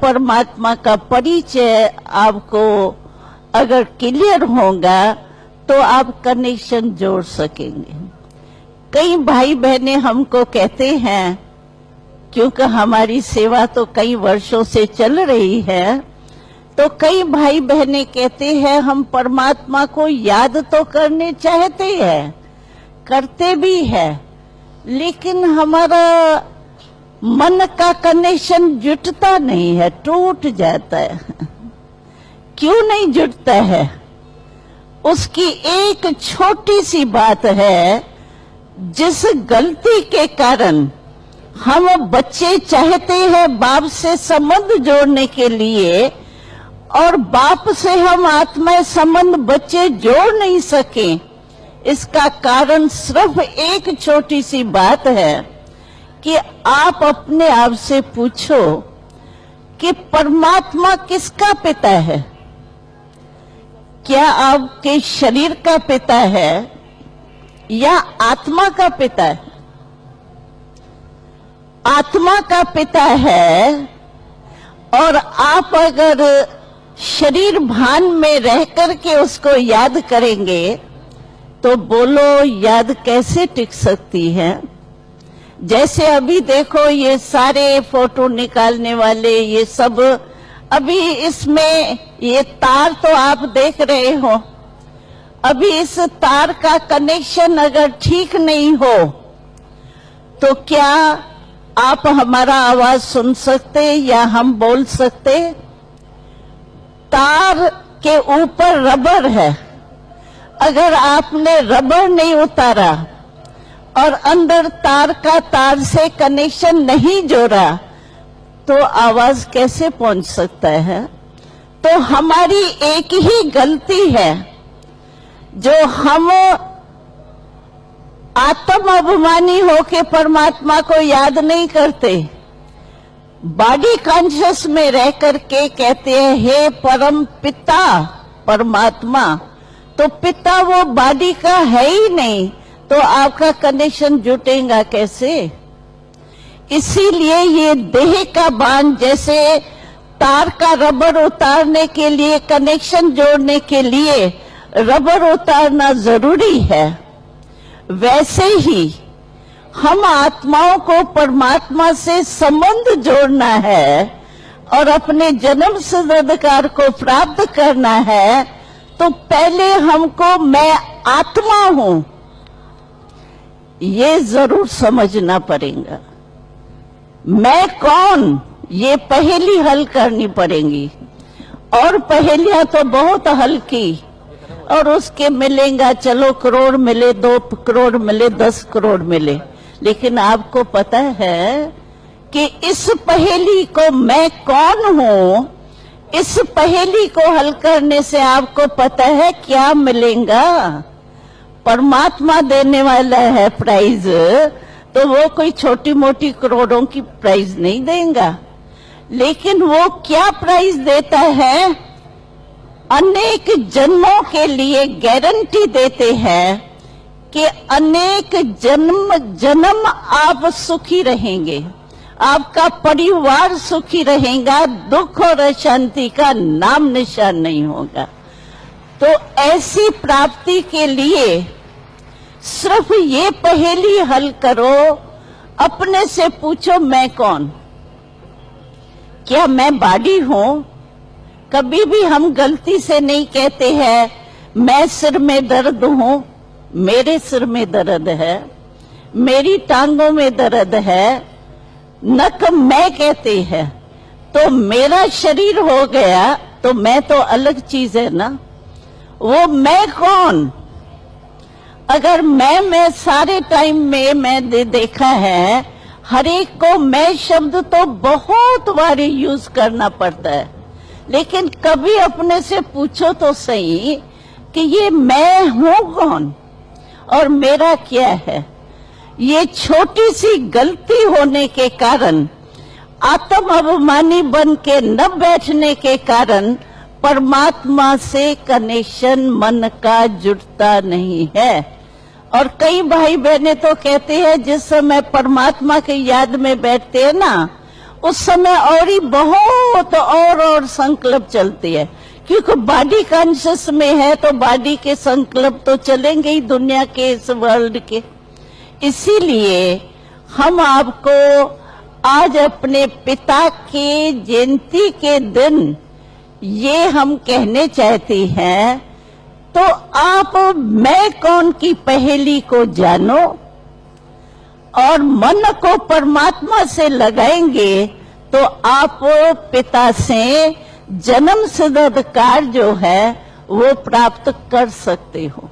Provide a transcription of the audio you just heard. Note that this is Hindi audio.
परमात्मा का परिचय आपको अगर क्लियर होगा तो आप कनेक्शन जोड़ सकेंगे। कई भाई बहनें हमको कहते हैं, क्योंकि हमारी सेवा तो कई वर्षों से चल रही है, तो कई भाई बहनें कहते हैं हम परमात्मा को याद तो करने चाहते हैं, करते भी है, लेकिन हमारा मन का कनेक्शन जुटता नहीं है, टूट जाता है। क्यों नहीं जुटता है? उसकी एक छोटी सी बात है, जिस गलती के कारण हम बच्चे चाहते हैं बाप से संबंध जोड़ने के लिए, और बाप से हम आत्मा संबंध बच्चे जोड़ नहीं सके। इसका कारण सिर्फ एक छोटी सी बात है कि आप अपने आप से पूछो कि परमात्मा किसका पिता है? क्या आपके शरीर का पिता है या आत्मा का पिता है? आत्मा का पिता है, और आप अगर शरीर भान में रह करके उसको याद करेंगे तो बोलो याद कैसे टिक सकती है? जैसे अभी देखो ये सारे फोटो निकालने वाले, ये सब अभी इसमें ये तार तो आप देख रहे हो, अभी इस तार का कनेक्शन अगर ठीक नहीं हो तो क्या आप हमारा आवाज सुन सकते या हम बोल सकते? तार के ऊपर रबर है, अगर आपने रबर नहीं उतारा और अंदर तार से कनेक्शन नहीं जोड़ा तो आवाज कैसे पहुंच सकता है? तो हमारी एक ही गलती है, जो हम आत्म अभिमानी होके परमात्मा को याद नहीं करते, बॉडी कॉन्शियस में रह करके कहते हैं हे परम पिता परमात्मा। तो पिता वो बॉडी का है ही नहीं, तो आपका कनेक्शन जुटेगा कैसे? इसीलिए ये देह का बांध, जैसे तार का रबर उतारने के लिए, कनेक्शन जोड़ने के लिए रबर उतारना जरूरी है, वैसे ही हम आत्माओं को परमात्मा से संबंध जोड़ना है और अपने जन्म सिद्ध अधिकार को प्राप्त करना है, तो पहले हमको मैं आत्मा हूं ये जरूर समझना पड़ेगा। मैं कौन, ये पहेली हल करनी पड़ेगी। और पहेलियां तो बहुत हल की, और उसके मिलेगा, चलो करोड़ मिले, 2 करोड़ मिले, 10 करोड़ मिले, लेकिन आपको पता है कि इस पहेली को मैं कौन हूं, इस पहेली को हल करने से आपको पता है क्या मिलेगा? परमात्मा देने वाला है प्राइज, तो वो कोई छोटी मोटी करोड़ों की प्राइज नहीं देगा, लेकिन वो क्या प्राइज देता है? अनेक जन्मों के लिए गारंटी देते हैं कि अनेक जन्म आप सुखी रहेंगे, आपका परिवार सुखी रहेगा, दुख और अशांति का नाम निशान नहीं होगा। तो ऐसी प्राप्ति के लिए सिर्फ ये पहेली हल करो, अपने से पूछो मैं कौन? क्या मैं बॉडी हूं? कभी भी हम गलती से नहीं कहते हैं मैं सिर में दर्द हूं, मेरे सिर में दर्द है, मेरी टांगों में दर्द है, नक मैं कहते हैं, तो मेरा शरीर हो गया, तो मैं तो अलग चीज है ना। वो मैं कौन? अगर मैं सारे टाइम में मैं देखा है, हर एक को मैं शब्द तो बहुत बार यूज करना पड़ता है, लेकिन कभी अपने से पूछो तो सही कि ये मैं हूं कौन और मेरा क्या है? ये छोटी सी गलती होने के कारण, आत्म अभिमानी बन के न बैठने के कारण परमात्मा से कनेक्शन मन का जुड़ता नहीं है। और कई भाई बहनें तो कहते हैं जिस समय परमात्मा की याद में बैठते हैं ना, उस समय और ही बहुत और संकल्प चलती है, क्योंकि बॉडी कॉन्शियस में है तो बॉडी के संकल्प तो चलेंगे ही दुनिया के, इस वर्ल्ड के। इसीलिए हम आपको आज अपने पिता के जयंती के दिन ये हम कहने चाहते हैं, तो आप मैं कौन की पहेली को जानो और मन को परमात्मा से लगाएंगे तो आप पिता से जन्म सिद्ध अधिकार जो है वो प्राप्त कर सकते हो।